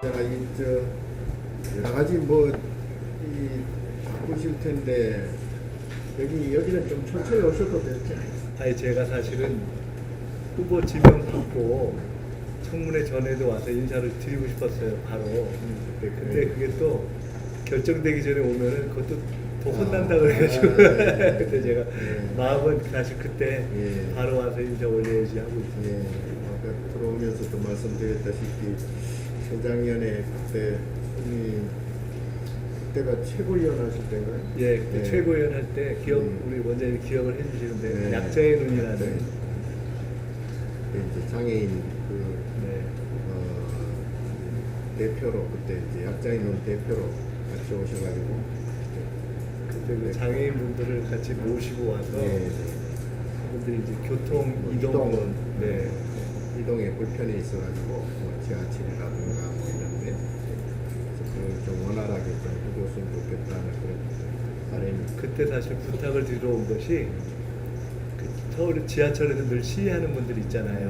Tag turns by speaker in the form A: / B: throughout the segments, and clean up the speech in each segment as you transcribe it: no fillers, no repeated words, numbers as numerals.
A: 여러 가지 바꾸실 텐데 여기는 좀 천천히 오셔도 될지.
B: 아니 제가 사실은 후보 지명 받고 청문회 전에도 와서 인사를 드리고 싶었어요 바로. 근데 그게 또 결정되기 전에 오면은 그것도 더 혼난다 그래가지고 그때 제가 마음은 사실 그때 바로 와서 인사 올려야지 하고 있어요.
A: 아까 들어오면서도 말씀드렸다시피 최장년에 그때가 최고위원 하실 때인가요?
B: 예, 그때 최고위원 할 때 우리 원장님 기억을 해주시는데 약자의 눈이라는
A: 이제 장애인 대표로 그때 이제 약자인 눈 대표로 같이 오셔가지고
B: 그때 그 장애인 분들을 같이 모시고 와서 그분들이 이제 교통 이동
A: 이동에 불편이 있어가지고 지하철이라든가 이런데 그걸 좀 원활하게 좀 해줬으면 좋겠다는 그런 바람이.
B: 그때 사실 부탁을 드리러 온 것이 그 서울 지하철에서 늘 시위하는 분들 있잖아요.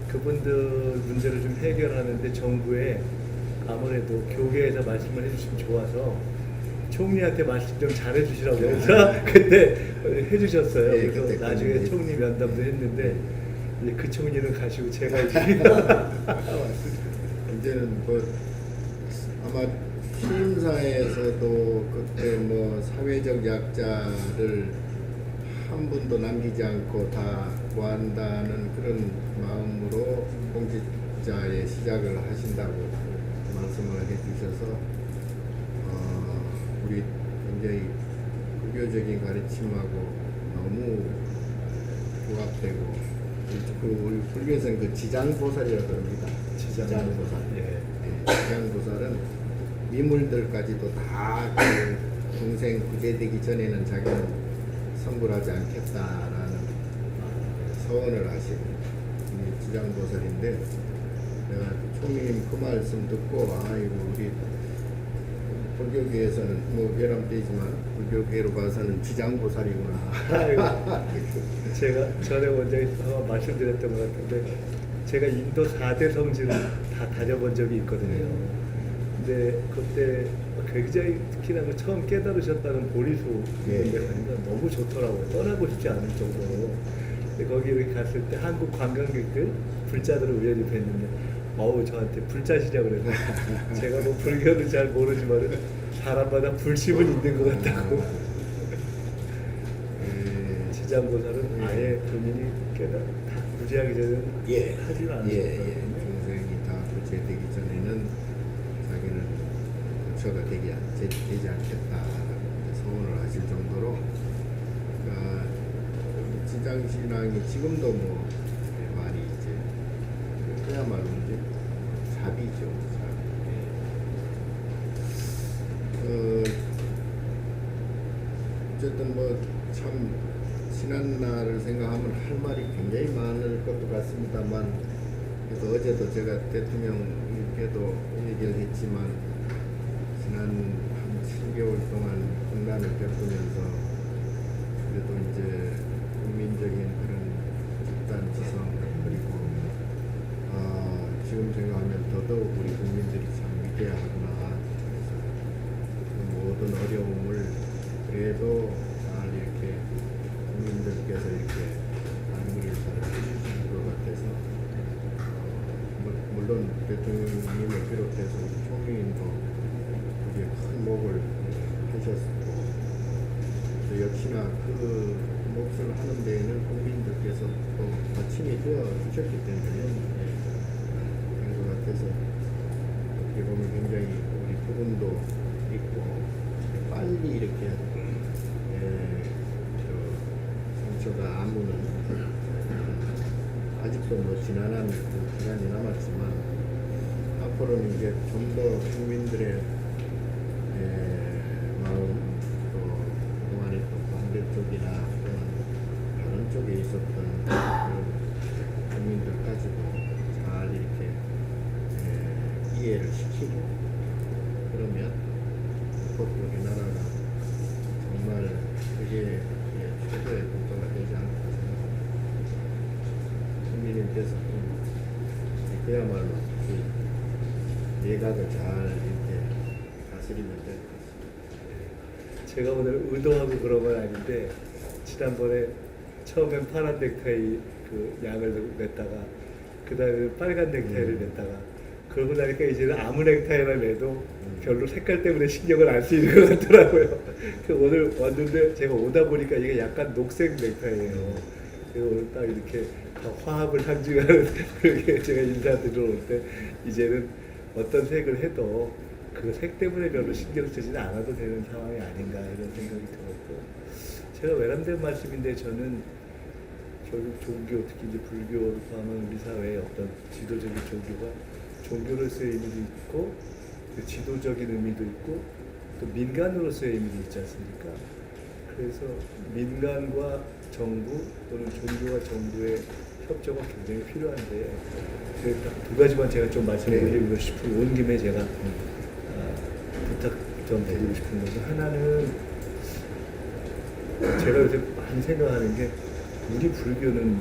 B: 그분들 문제를 좀 해결하는데 정부에 아무래도 교계에서 말씀을 해주시면 좋아서 총리한테 말씀 좀 잘해주시라고 해서 그때 해주셨어요. 그래서 나중에 총리 면담도 했는데 이제 그 총리는 가시고 제가 이제
A: 이제는 아마 취임사에서도 그때 사회적 약자를 한 분도 남기지 않고 다 구한다는 그런 마음으로 공직자의 시작을 하신다고 말씀을 해주셔서 우리 굉장히 불교적인 가르침하고 너무 부합되고 우리 불교에서는 그 지장보살이라고 합니다. 지장보살. 지장보살은 미물들까지도 다 동생 구제되기 전에는 자기는 성불하지 않겠다라는 서원을 하신 지장보살인데 내가 총리님 그 말씀 듣고 이거 우리 불교계에서는 외람되지만 불교계로 봐서는 지장보살이구나.
B: 제가 전에 먼저 말씀드렸던 것 같은데 제가 인도 4대 성지를 다 다녀본 적이 있거든요. 근데 그때 굉장히 특히나 처음 깨달으셨다는 보리수 있는데 가니까 너무 좋더라고요. 떠나고 싶지 않을 정도로. 근데 거기 이렇게 갔을 때 한국 관광객들 불자들을 우연히 뵀는데 저한테 불자시냐고 그래서 제가 불교는 잘 모르지만 사람마다 불심은 있는 것 같다고. 지장보살은 아예 본인이 다 구제하기 전에는 하지는 않으셨어요.
A: 중생이 다 구제되기 전에는 자기는 부처가 되지 않겠다라고 서원을 하실 정도로 그러니까 지장신앙이 지금도 많이 이제 그야말로 이제 자비죠. 어쨌든 참 지난 날을 생각하면 할 말이 굉장히 많을 것도 같습니다만 그래서 어제도 제가 대통령님께도 얘기를 했지만 지난 한 7개월 동안 국난을 겪으면서 그래도 이제 국민적인 그런 집단 지성 그리고 지금 생각하면 더더욱 우리 국민들이 참 위대하구나. 그래서 그 모든 어려움을 그래도 잘 이렇게 국민들께서 이렇게 안무를 잘 해주시는 것 같아서 물론 대통령님을 비롯해서 총리님도 되게 큰 몫을 하셨고 역시나 그 몫을 하는 데에는 국민들께서 또 받침이 되어 주셨기 때문에 그런 것 같아서 어떻게 보면 굉장히 우리 부분도 있고 빨리 이렇게 상처가 아무는 아직도 지난한 그 기간이 남았지만 앞으로는 이제 좀 더 국민들의 마음 또 그동안에 또 반대쪽이나 또는 다른 쪽에 있었던 그 국민들까지도 잘 이렇게 이해를 시키고 그러면 앞으로 우리나라가 정말 세계 최고의 국가가 되지 않을까 생각합니다. 국민님께서 그야말로 예각을 잘 이렇게 다스리면 될 것 같습니다.
B: 제가 오늘 의도하고 그런 건 아닌데 지난번에 처음엔 파란 넥타이 그 양을 냈다가 그 다음에 빨간 넥타이를 냈다가 그러고 나니까 이제는 아무 넥타이나 내도 별로 색깔 때문에 신경을 안 쓰이는 것 같더라고요. 그 오늘 왔는데 제가 오다 보니까 이게 약간 녹색 넥타이예요. 그래서 오늘 딱 이렇게 다 화합을 상징하는 그렇게 제가 인사드리러 올 때 이제는 어떤 색을 해도 그 색 때문에 별로 신경 쓰지는 않아도 되는 상황이 아닌가 이런 생각이 들었고 제가 외람된 말씀인데 저는 결국 종교 특히 이제 불교를 포함한 우리 사회의 어떤 지도적인 종교가 종교로서의 의미도 있고 그 지도적인 의미도 있고 또 민간으로서의 의미도 있지 않습니까? 그래서 민간과 정부 또는 종교와 정부의 협조가 굉장히 필요한데 두 가지만 제가 좀 말씀드리고 싶은 온 김에 제가 부탁 좀 드리고 싶은 것은 하나는 제가 요새 많이 생각하는 게 우리 불교는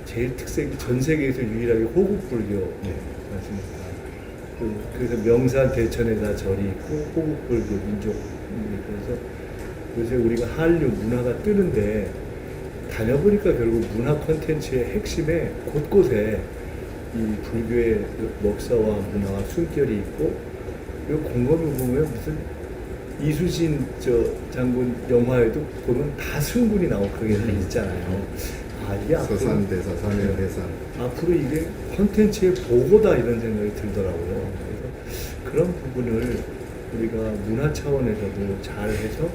B: 제일 특색이 전 세계에서 유일하게 호국 불교 맞습니까? 그래서 명산 대천에 다 절이 있고 호국 불교 민족 그래서 요새 우리가 한류 문화가 뜨는데 다녀보니까 결국 문화 콘텐츠의 핵심에 곳곳에 이 불교의 역사와 문화와 숨결이 있고 그리고 곰곰이 보면 무슨 이수진 장군 영화에도 보면 다 승군이 나오고 그게 다 있잖아요. 아 이게
A: 서산대사, 사면대사.
B: 앞으로 이게 콘텐츠의 보고다 이런 생각이 들더라고요. 그래서 그런 부분을 우리가 문화 차원에서도 잘해서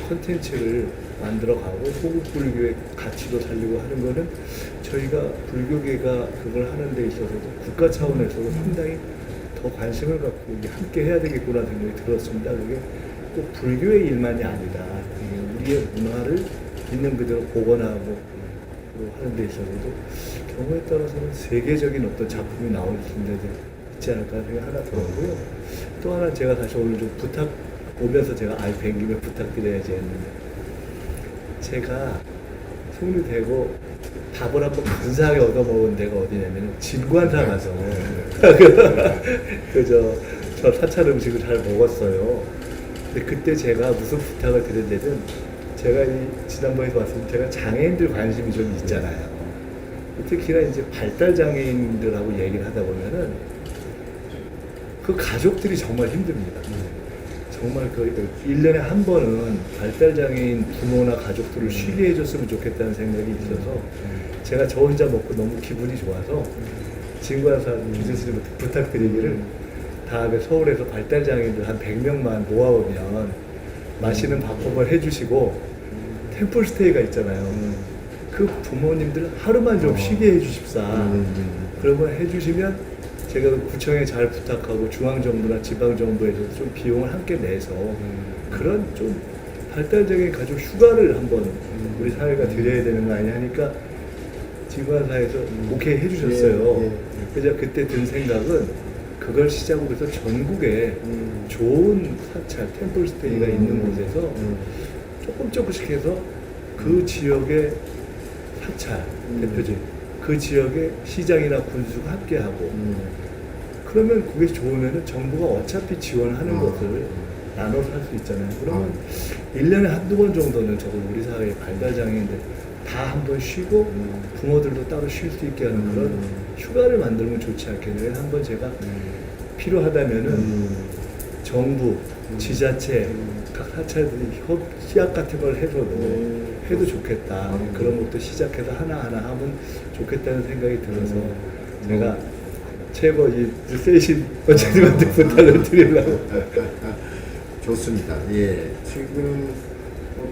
B: 콘텐츠를 만들어가고 호국 불교의 가치도 살리고 하는 거는 저희가 불교계가 그걸 하는 데 있어서도 국가 차원에서도 상당히 더 관심을 갖고 함께 해야 되겠구나 생각이 들었습니다. 그게 꼭 불교의 일만이 아니라 우리의 문화를 있는 그대로 복원하고 하는 데 있어서도 경우에 따라서는 세계적인 어떤 작품이 나올 수 있는 데도 있지 않을까 생각이 하나 들었고요. 또 하나 제가 다시 오늘 좀 오면서 제가 뵌 김에 부탁드려야지 했는데 제가 손이 되고 밥을 한번 근사하게 얻어먹은 데가 어디냐면 진관사 가서 저 사찰 음식을 잘 먹었어요. 근데 그때 제가 무슨 부탁을 드렸냐면 제가 지난번에도 왔을 때 제가 장애인들 관심이 좀 있잖아요. 특히나 이제 발달 장애인들하고 얘기를 하다 보면은 그 가족들이 정말 힘듭니다. 정말 그 1년에 한 번은 발달장애인 부모나 가족들을 쉬게 해줬으면 좋겠다는 생각이 있어서 제가 저 혼자 먹고 너무 기분이 좋아서 진관사 유진스님한테 부탁드리기를 다음에 서울에서 발달장애인들 한 100명만 모아오면 맛있는 밥법을 해주시고 템플스테이가 있잖아요. 그 부모님들 하루만 좀 쉬게 해주십사. 그러면 해주시면 제가 구청에 잘 부탁하고 중앙정부나 지방정부에서도 좀 비용을 함께 내서 그런 좀 발달적인 가족 휴가를 한번 우리 사회가 드려야 되는 거 아니냐 하니까 지구관사에서 오케이 해주셨어요. 그래서 그때 든 생각은 그걸 시작으로 해서 전국에 좋은 사찰, 템플스테이가 있는 곳에서 조금씩 해서 그 지역의 사찰, 대표적인 그 지역의 시장이나 군수가 함께하고 그러면 그게 좋으면 정부가 어차피 지원하는 것을 나눠서 할 수 있잖아요. 그러면 1년에 한두 번 정도는 저거 우리 사회의 발달장애인들 다 한 번 쉬고 부모들도 따로 쉴 수 있게 하는 그런 휴가를 만들면 좋지 않겠냐요. 한번 제가 필요하다면은 정부, 지자체, 각 사찰들이 협약 같은 걸 해도 좋겠다. 그런 것도 시작해서 하나하나 하면 좋겠다는 생각이 들어서 제가 최고 세신 원장님한테 부탁을 드리려고.
A: 좋습니다. 예, 지금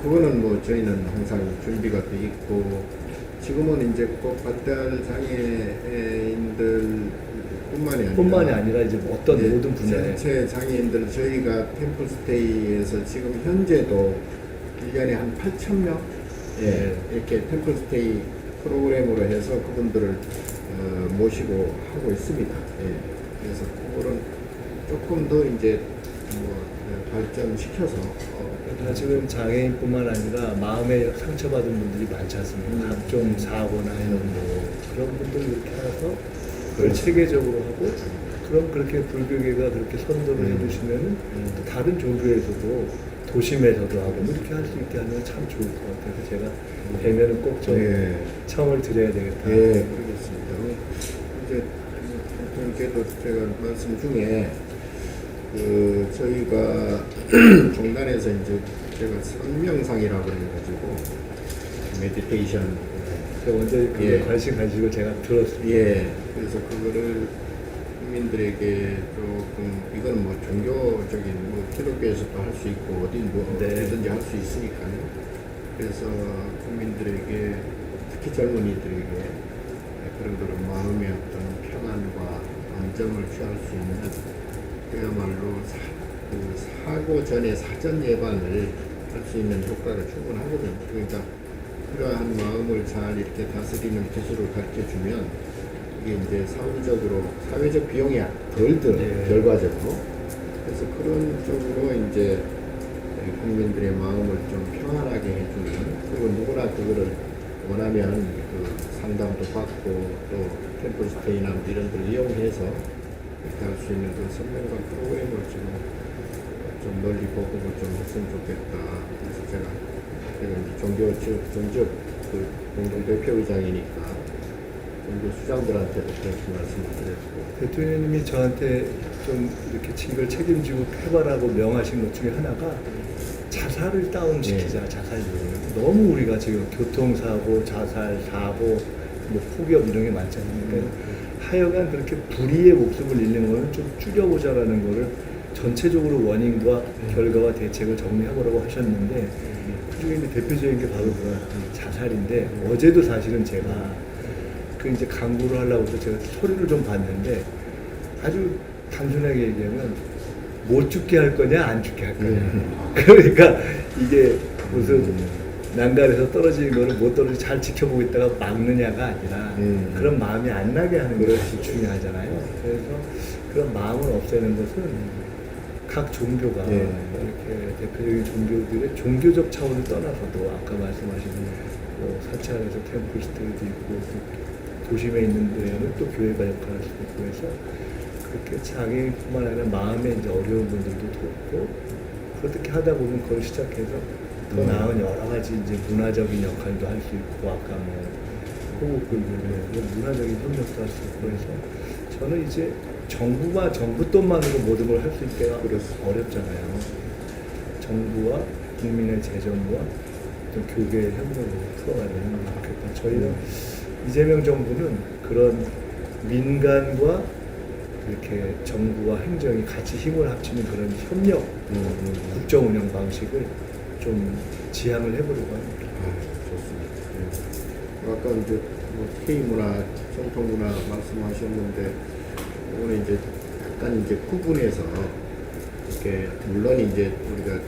A: 그거는 뭐 저희는 항상 준비가 돼 있고 지금은 이제 꼭 발달 장애인들뿐만이 아니라
B: 이제 뭐 어떤 모든 분야에
A: 전체 장애인들 저희가 템플스테이에서 지금 현재도 1년에 한 8,000명 이렇게 템플스테이 프로그램으로 해서 그분들을 모시고 하고 있습니다. 예. 그래서 그거는 조금 더 이제 발전시켜서
B: 지금 장애인뿐만 아니라 마음에 상처받은 분들이 많지 않습니까? 각종 사고나 이런 뭐 그런 분들 이렇게 해서 그걸 체계적으로 하고 그럼 그렇게 불교계가 그렇게 선도를 해주시면은 또 다른 종교에서도 도심에서도 하고 뭐 이렇게 할 수 있게 하면 참 좋을 것 같아서 제가 되면은 꼭 좀
A: 예.
B: 청을 드려야 되겠다.
A: 예, 그러겠습니다. 이제 대통령께도 제가 말씀 중에 저희가 종단에서 이제 제가 선명상이라고 그래가지고 메디테이션
B: 제가 먼저 그거에
A: 예.
B: 관심 가지고 제가 들었습니다.
A: 예, 그래서 그거를 국민들에게 조금 이건 뭐 종교적인 뭐 기독교에서도 할 수 있고 어딘 뭐
B: 네.
A: 어디든지 할 수 있으니까요. 그래서 국민들에게 특히 젊은이들에게 그런 그런 마음의 어떤 평안과 안정을 취할 수 있는 그야말로 사고 전에 사전 예방을 할 수 있는 효과가 충분하거든요. 그러니까 그러한 마음을 잘 이렇게 다스리는 기술을 가르쳐 주면 이게 이제 사회적 비용이 덜 들어요.
B: 네.
A: 결과적으로. 그래서 그런 쪽으로 이제 국민들의 마음을 좀 평안하게 해주는, 그리고 누구나 그거를 원하면 그 상담도 받고 또 템플스테이나 이런 걸 이용해서 이렇게 할 수 있는 그 선명한 프로그램을 좀 널리 보급을 좀 했으면 좋겠다. 그래서 제가 이제 종교 전적 그 공동 대표의장이니까 종교 수장들한테도 그렇게 말씀을 드렸고.
B: 대통령님이 저한테 좀 이렇게 징걸 책임지고 해봐라고 명하신 것 중에 하나가 자살을 다운시키자.
A: 네.
B: 자살률을 너무 우리가 지금 교통사고, 자살, 사고, 뭐 폭염 이런 게 많잖아요. 그러니까 하여간 그렇게 불의의 목숨을 잃는 거는 좀 줄여보자라는 거를 전체적으로 원인과 결과와 대책을 정리해보라고 하셨는데 그중에 이제 대표적인 게 바로 그런 자살인데 어제도 사실은 제가 그 이제 강구를 하려고 해서 제가 서류를 좀 봤는데 아주 단순하게 얘기하면 못 죽게 할 거냐 안 죽게 할 거냐 그러니까 이게 무슨 난간에서 떨어지는 거를 못 떨어지게 잘 지켜보고 있다가 막느냐가 아니라 그런 마음이 안 나게 하는 것이 중요하잖아요. 그래서 그런 마음을 없애는 것은 각 종교가
A: 네.
B: 이렇게 대표적인 종교들의 종교적 차원을 떠나서도 아까 말씀하신 뭐 사찰에서 템플스테이도 있고 또 도심에 있는 데에는 또 교회가 역할을 할 수도 있고 해서 그렇게 자기뿐만 아니라 마음에 이제 어려운 분들도 돕고 그렇게 하다 보면 그걸 시작해서 더 나은 여러 가지 이제 문화적인 역할도 할 수 있고 아까 뭐 호국불교의 문화적인 협력도 할 수 있고 해서 저는 이제 정부가 정부 돈만으로 모든 걸 할 수 있기가 어렵잖아요. 정부와 국민의 재정과 또 교계의 협력으로 풀어가려면 좋겠다. 저희는 이재명 정부는 그런 민간과 이렇게 정부와 행정이 같이 힘을 합치는 그런 협력 국정 운영 방식을 좀 지향을 해보려고 합니다.
A: 좋습니다. 아까 이제 뭐 K문화, 전통문화 말씀하셨는데 오늘 이제 약간 이제 구분해서 이렇게 물론 이제 우리가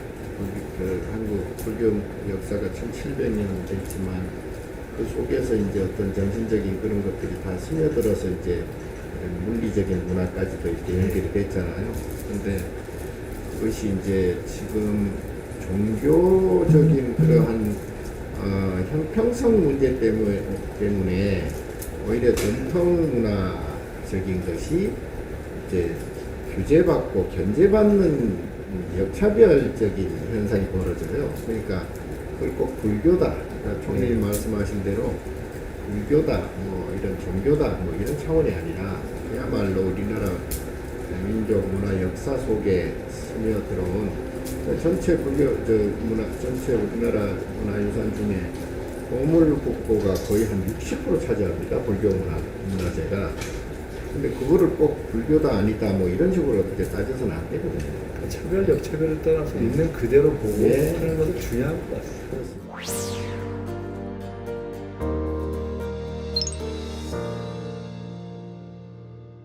A: 그 한국 불교 역사가 1700년 됐지만 그 속에서 이제 어떤 정신적인 그런 것들이 다 스며들어서 이제 물리적인 문화까지도 이렇게 연결이 됐잖아요. 근데 그것이 이제 지금 종교적인 그러한 형평성 문제 때문에 오히려 전통 문화적인 것이 이제 규제받고 견제받는 역차별적인 현상이 벌어져요. 그러니까 그걸 꼭 불교다, 그러니까 총리님 말씀하신 대로 불교다, 뭐 이런 종교다, 뭐 이런 차원이 아니라 그야말로 우리나라 민족 문화 역사 속에 스며들어온 전체 불교 전체 우리나라 문화유산 중에 보물국보가 거의 한 60% 차지합니다. 불교 문화재가. 근데 그거를 꼭 불교다 아니다 뭐 이런 식으로 어떻게 따져서는 안 되거든요.
B: 차별 역차별을 떠나서 있는 그대로 보고
A: 예.
B: 하는 것이 중요한 것 같습니다.
A: 그렇습니다.